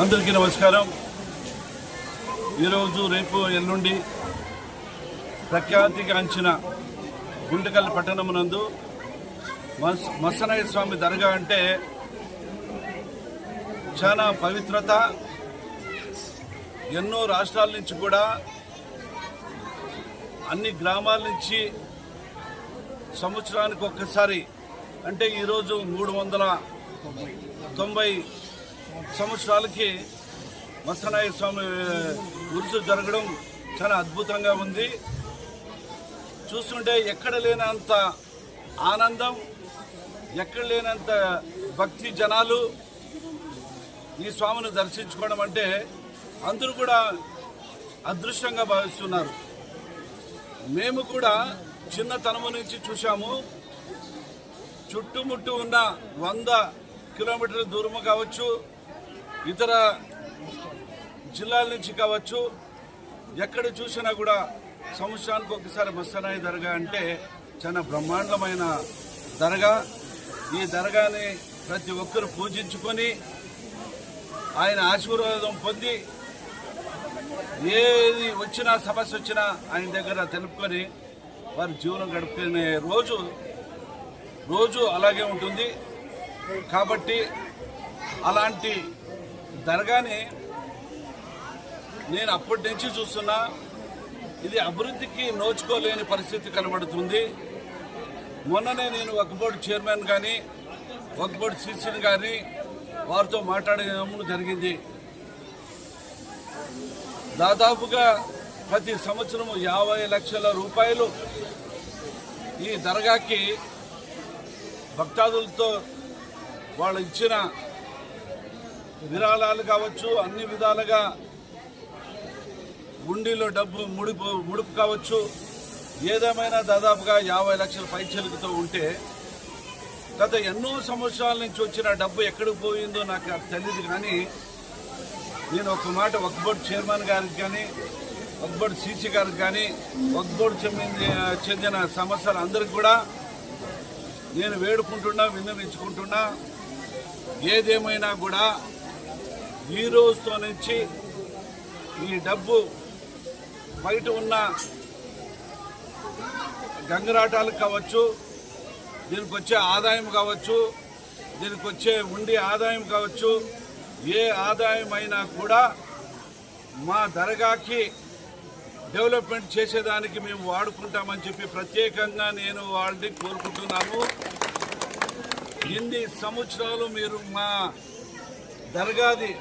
అందరికీ నమస్కారం। ఈరోజు రేపు ఎల్లుండి ప్రఖ్యాతిగాంచిన గుంటకల్ పట్టణమునందు మసనయ్య స్వామి దర్గా అంటే చాలా పవిత్రత। ఎన్నో రాష్ట్రాల నుంచి కూడా అన్ని గ్రామాల నుంచి సంవత్సరానికి ఒక్కసారి అంటే ఈరోజు 390 సంవత్సరాలకి మసనయ్య స్వామి ఉరుసు జరగడం చాలా అద్భుతంగా ఉంది। చూస్తుంటే ఎక్కడ లేనంత ఆనందం, ఎక్కడ లేనంత భక్తి జనాలు ఈ స్వామిని దర్శించుకోవడం అంటే అందరూ కూడా అదృష్టంగా భావిస్తున్నారు। మేము కూడా చిన్నతనము నుంచి చూసాము। చుట్టుముట్టు ఉన్న 100 కిలోమీటర్ల దూరము కావచ్చు, ఇతర జిల్లాల నుంచి కావచ్చు, ఎక్కడ చూసినా కూడా సంవత్సరానికి ఒకసారి మసనయ్య దర్గా అంటే చాలా బ్రహ్మాండమైన దర్గా। ఈ దర్గాని ప్రతి ఒక్కరు పూజించుకొని ఆయన ఆశీర్వాదం పొంది ఏది వచ్చినా సమస్య వచ్చినా ఆయన దగ్గర తెలుపుకొని వారి జీవనం గడుపుకునే రోజు అలాగే ఉంటుంది। కాబట్టి అలాంటి దర్గాని నేను అప్పటి నుంచి చూస్తున్నా, ఇది అభివృద్ధికి నోచుకోలేని పరిస్థితి కనబడుతుంది। మొన్ననే నేను వక్ఫ్ బోర్డు చైర్మన్ కానీ వక్ఫ్ బోర్డు సీసీని కానీ వారితో మాట్లాడడం జరిగింది। దాదాపుగా ప్రతి సంవత్సరం 50 లక్షల రూపాయలు ఈ దర్గాకి భక్తాదులతో వాళ్ళు ఇచ్చిన విరాళాలు కావచ్చు, అన్ని విధాలుగా గుండీలో డబ్బు ముడుపు కావచ్చు, ఏదేమైనా దాదాపుగా 50 లక్షల పైచలుకుతో ఉంటే గత ఎన్నో సంవత్సరాల నుంచి వచ్చిన డబ్బు ఎక్కడికి పోయిందో నాకు తెలియదు। కానీ నేను ఒక మాట వక్ఫ్ బోర్డు చైర్మన్ గారికి కానీ వక్ఫ్ బోర్డు సీసీ గారికి కానీ వక్ఫ్ బోర్డు చెందిన సంస్థలు అందరికి కూడా నేను వేడుకుంటున్నా, విన్నవించుకుంటున్నా, ఏదేమైనా కూడా ఈ రోజుతో నుంచి ఈ డబ్బు బయట ఉన్న గంగరాటాలకు కావచ్చు, దీనికి వచ్చే ఆదాయం కావచ్చు, దీనికి వచ్చే ఉండి ఆదాయం కావచ్చు, ఏ ఆదాయం అయినా కూడా మా దర్గాకి డెవలప్మెంట్ చేసేదానికి మేము వాడుకుంటామని చెప్పి ప్రత్యేకంగా నేను వాళ్ళని కోరుకుంటున్నాను। ఇన్ని సంవత్సరాలు మీరు మా దర్గాది